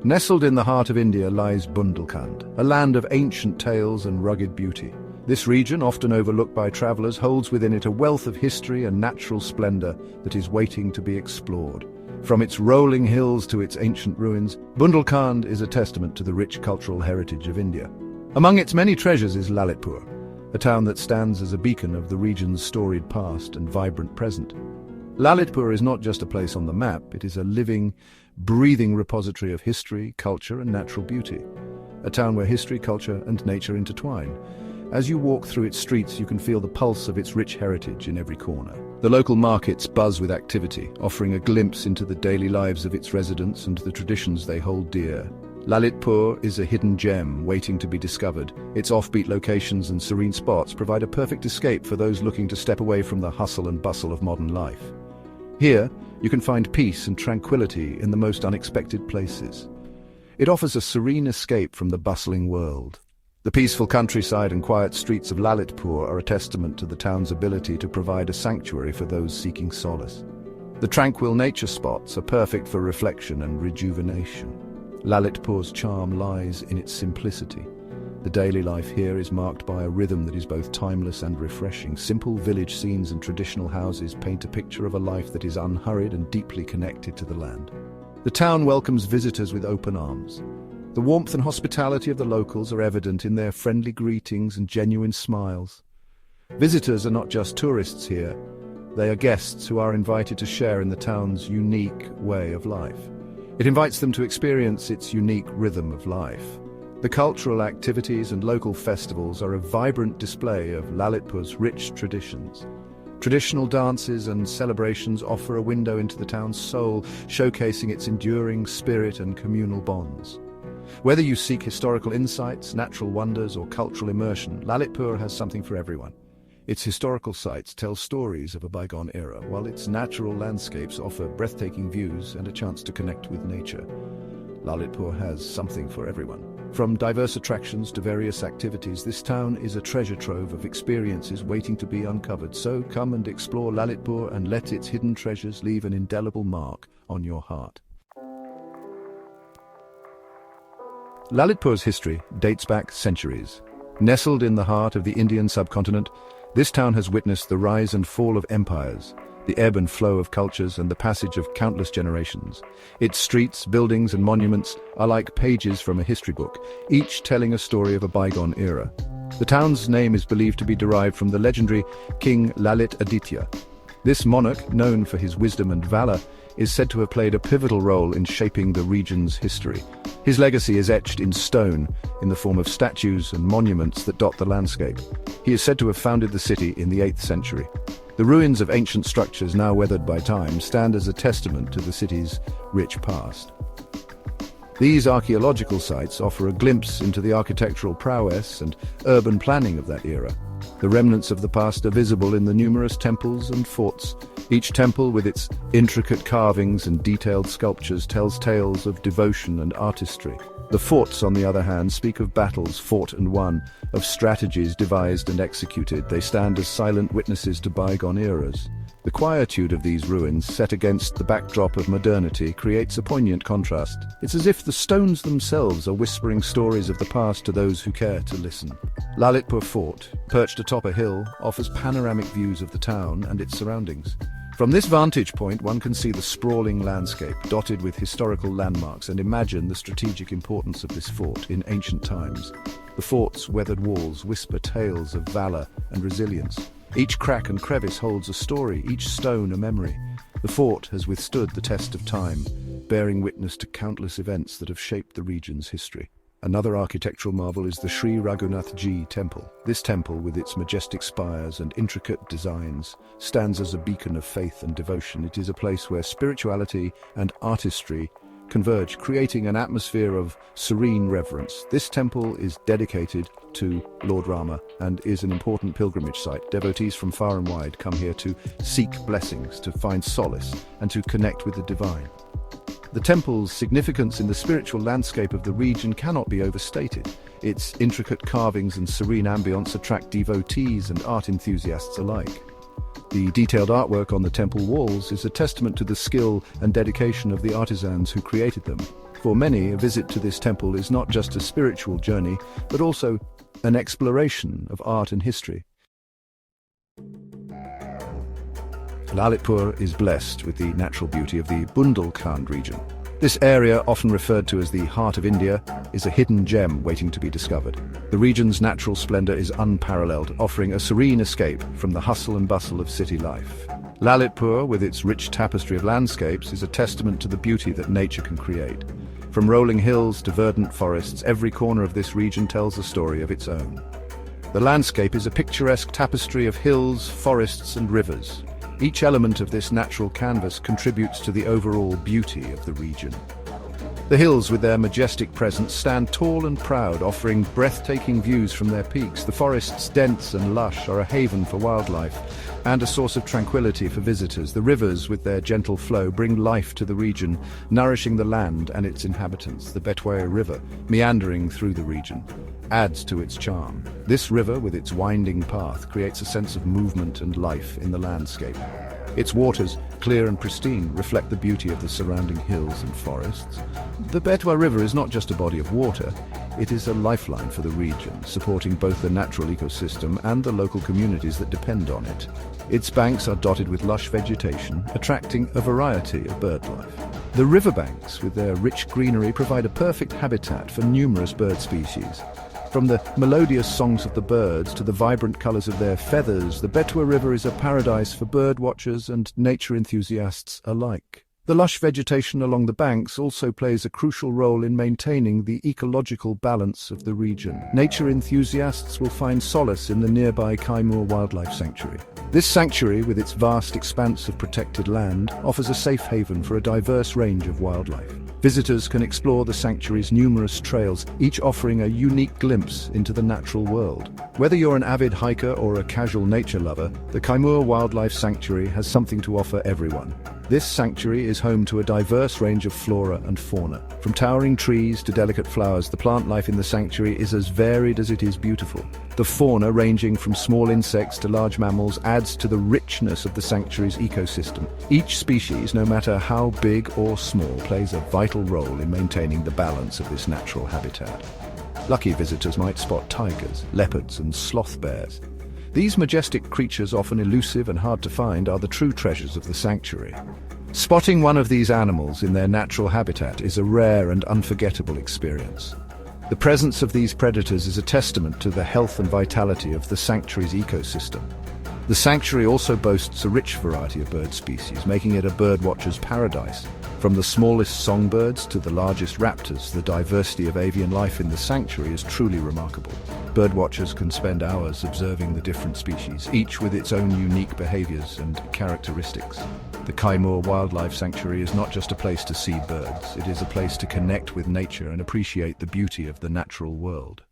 Nestled in the heart of India lies Bundelkhand, a land of ancient tales and rugged beauty. This region, often overlooked by travelers, holds within it a wealth of history and natural splendor that is waiting to be explored. From its rolling hills to its ancient ruins, Bundelkhand is a testament to the rich cultural heritage of India. Among its many treasures is Lalitpur, a town that stands as a beacon of the region's storied past and vibrant present. Lalitpur is not just a place on the map, it is a living, breathing repository of history, culture and natural beauty. A town where history, culture and nature intertwine. As you walk through its streets, you can feel the pulse of its rich heritage in every corner. The local markets buzz with activity, offering a glimpse into the daily lives of its residents and the traditions they hold dear. Lalitpur is a hidden gem waiting to be discovered. Its offbeat locations and serene spots provide a perfect escape for those looking to step away from the hustle and bustle of modern life. Here, you can find peace and tranquility in the most unexpected places. It offers a serene escape from the bustling world. The peaceful countryside and quiet streets of Lalitpur are a testament to the town's ability to provide a sanctuary for those seeking solace. The tranquil nature spots are perfect for reflection and rejuvenation. Lalitpur's charm lies in its simplicity. The daily life here is marked by a rhythm that is both timeless and refreshing. Simple village scenes and traditional houses paint a picture of a life that is unhurried and deeply connected to the land. The town welcomes visitors with open arms. The warmth and hospitality of the locals are evident in their friendly greetings and genuine smiles. Visitors are not just tourists here, they are guests who are invited to share in the town's unique way of life. It invites them to experience its unique rhythm of life. The cultural activities and local festivals are a vibrant display of Lalitpur's rich traditions. Traditional dances and celebrations offer a window into the town's soul, showcasing its enduring spirit and communal bonds. Whether you seek historical insights, natural wonders, or cultural immersion, Lalitpur has something for everyone. Its historical sites tell stories of a bygone era, while its natural landscapes offer breathtaking views and a chance to connect with nature. Lalitpur has something for everyone. From diverse attractions to various activities, this town is a treasure trove of experiences waiting to be uncovered. So come and explore Lalitpur and let its hidden treasures leave an indelible mark on your heart. Lalitpur's history dates back centuries. Nestled in the heart of the Indian subcontinent, this town has witnessed the rise and fall of empires, the ebb and flow of cultures, and the passage of countless generations. Its streets, buildings, and monuments are like pages from a history book, each telling a story of a bygone era. The town's name is believed to be derived from the legendary King Lalit Aditya. This monarch, known for his wisdom and valor, is said to have played a pivotal role in shaping the region's history. His legacy is etched in stone in the form of statues and monuments that dot the landscape. He is said to have founded the city in the 8th century. The ruins of ancient structures, now weathered by time, stand as a testament to the city's rich past. These archaeological sites offer a glimpse into the architectural prowess and urban planning of that era. The remnants of the past are visible in the numerous temples and forts. Each temple, with its intricate carvings and detailed sculptures, tells tales of devotion and artistry. The forts, on the other hand, speak of battles fought and won, of strategies devised and executed. They stand as silent witnesses to bygone eras. The quietude of these ruins, set against the backdrop of modernity, creates a poignant contrast. It's as if the stones themselves are whispering stories of the past to those who care to listen. Lalitpur Fort, perched atop a hill, offers panoramic views of the town and its surroundings. From this vantage point, one can see the sprawling landscape, dotted with historical landmarks, and imagine the strategic importance of this fort in ancient times. The fort's weathered walls whisper tales of valor and resilience. Each crack and crevice holds a story, each stone a memory. The fort has withstood the test of time, bearing witness to countless events that have shaped the region's history. Another architectural marvel is the Sri Raghunath Ji temple. This temple, with its majestic spires and intricate designs, stands as a beacon of faith and devotion. It is a place where spirituality and artistry converge, creating an atmosphere of serene reverence. This temple is dedicated to Lord Rama and is an important pilgrimage site. Devotees from far and wide come here to seek blessings, to find solace, and to connect with the divine. The temple's significance in the spiritual landscape of the region cannot be overstated. Its intricate carvings and serene ambience attract devotees and art enthusiasts alike. The detailed artwork on the temple walls is a testament to the skill and dedication of the artisans who created them. For many, a visit to this temple is not just a spiritual journey, but also an exploration of art and history. Lalitpur is blessed with the natural beauty of the Bundelkhand region. This area, often referred to as the heart of India, is a hidden gem waiting to be discovered. The region's natural splendor is unparalleled, offering a serene escape from the hustle and bustle of city life. Lalitpur, with its rich tapestry of landscapes, is a testament to the beauty that nature can create. From rolling hills to verdant forests, every corner of this region tells a story of its own. The landscape is a picturesque tapestry of hills, forests, and rivers. Each element of this natural canvas contributes to the overall beauty of the region. The hills, with their majestic presence, stand tall and proud, offering breathtaking views from their peaks. The forests, dense and lush, are a haven for wildlife and a source of tranquility for visitors. The rivers, with their gentle flow, bring life to the region, nourishing the land and its inhabitants. The Betwa River, meandering through the region, adds to its charm. This river, with its winding path, creates a sense of movement and life in the landscape. Its waters, clear and pristine, reflect the beauty of the surrounding hills and forests. The Betwa River is not just a body of water, it is a lifeline for the region, supporting both the natural ecosystem and the local communities that depend on it. Its banks are dotted with lush vegetation, attracting a variety of birdlife. The riverbanks, with their rich greenery, provide a perfect habitat for numerous bird species. From the melodious songs of the birds to the vibrant colors of their feathers, the Betwa River is a paradise for bird watchers and nature enthusiasts alike. The lush vegetation along the banks also plays a crucial role in maintaining the ecological balance of the region. Nature enthusiasts will find solace in the nearby Kaimur Wildlife Sanctuary. This sanctuary, with its vast expanse of protected land, offers a safe haven for a diverse range of wildlife. Visitors can explore the sanctuary's numerous trails, each offering a unique glimpse into the natural world. Whether you're an avid hiker or a casual nature lover, the Kaimur Wildlife Sanctuary has something to offer everyone. This sanctuary is home to a diverse range of flora and fauna. From towering trees to delicate flowers, the plant life in the sanctuary is as varied as it is beautiful. The fauna, ranging from small insects to large mammals, adds to the richness of the sanctuary's ecosystem. Each species, no matter how big or small, plays a vital role in maintaining the balance of this natural habitat. Lucky visitors might spot tigers, leopards, and sloth bears. These majestic creatures, often elusive and hard to find, are the true treasures of the sanctuary. Spotting one of these animals in their natural habitat is a rare and unforgettable experience. The presence of these predators is a testament to the health and vitality of the sanctuary's ecosystem. The sanctuary also boasts a rich variety of bird species, making it a birdwatcher's paradise. From the smallest songbirds to the largest raptors, the diversity of avian life in the sanctuary is truly remarkable. Birdwatchers can spend hours observing the different species, each with its own unique behaviors and characteristics. The Kaimur Wildlife Sanctuary is not just a place to see birds, it is a place to connect with nature and appreciate the beauty of the natural world.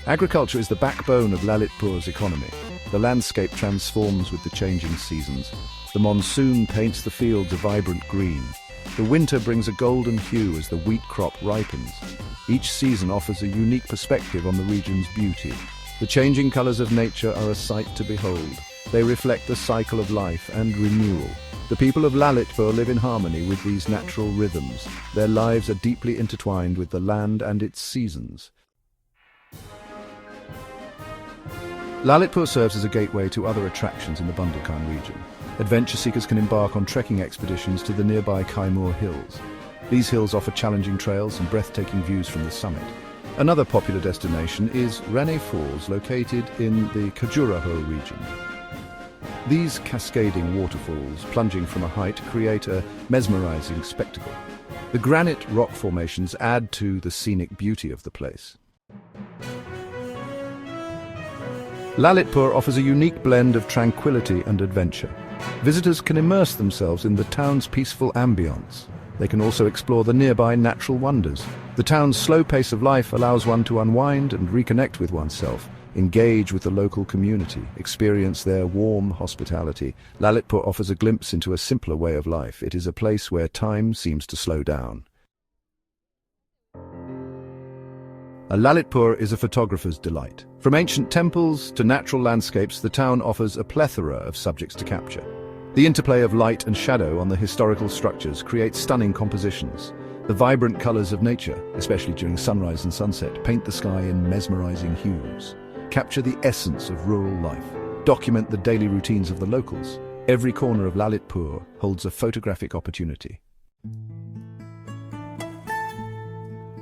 Agriculture is the backbone of Lalitpur's economy. The landscape transforms with the changing seasons. The monsoon paints the fields a vibrant green. The winter brings a golden hue as the wheat crop ripens. Each season offers a unique perspective on the region's beauty. The changing colors of nature are a sight to behold. They reflect the cycle of life and renewal. The people of Lalitpur live in harmony with these natural rhythms. Their lives are deeply intertwined with the land and its seasons. Lalitpur serves as a gateway to other attractions in the Bundelkhand region. Adventure seekers can embark on trekking expeditions to the nearby Kaimur Hills. These hills offer challenging trails and breathtaking views from the summit. Another popular destination is Raney Falls, located in the Khajuraho region. These cascading waterfalls, plunging from a height, create a mesmerizing spectacle. The granite rock formations add to the scenic beauty of the place. Lalitpur offers a unique blend of tranquility and adventure. Visitors can immerse themselves in the town's peaceful ambience. They can also explore the nearby natural wonders. The town's slow pace of life allows one to unwind and reconnect with oneself, engage with the local community, experience their warm hospitality. Lalitpur offers a glimpse into a simpler way of life. It is a place where time seems to slow down. Lalitpur is a photographer's delight. From ancient temples to natural landscapes, the town offers a plethora of subjects to capture. The interplay of light and shadow on the historical structures creates stunning compositions. The vibrant colors of nature, especially during sunrise and sunset, paint the sky in mesmerizing hues. Capture the essence of rural life. Document the daily routines of the locals. Every corner of Lalitpur holds a photographic opportunity.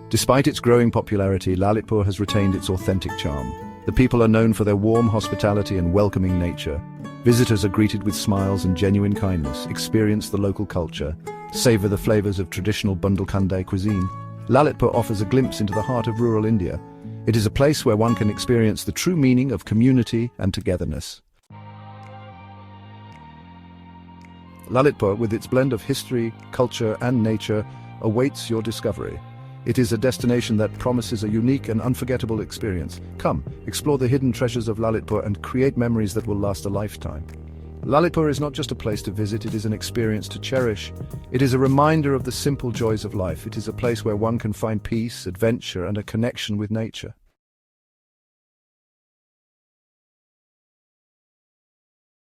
Despite its growing popularity, Lalitpur has retained its authentic charm. The people are known for their warm hospitality and welcoming nature. Visitors are greeted with smiles and genuine kindness. Experience the local culture. Savor the flavors of traditional Bundelkhand cuisine. Lalitpur offers a glimpse into the heart of rural India. It is a place where one can experience the true meaning of community and togetherness. Lalitpur, with its blend of history, culture, and nature, awaits your discovery. It is a destination that promises a unique and unforgettable experience. Come, explore the hidden treasures of Lalitpur and create memories that will last a lifetime. Lalitpur is not just a place to visit, it is an experience to cherish. It is a reminder of the simple joys of life. It is a place where one can find peace, adventure, and a connection with nature.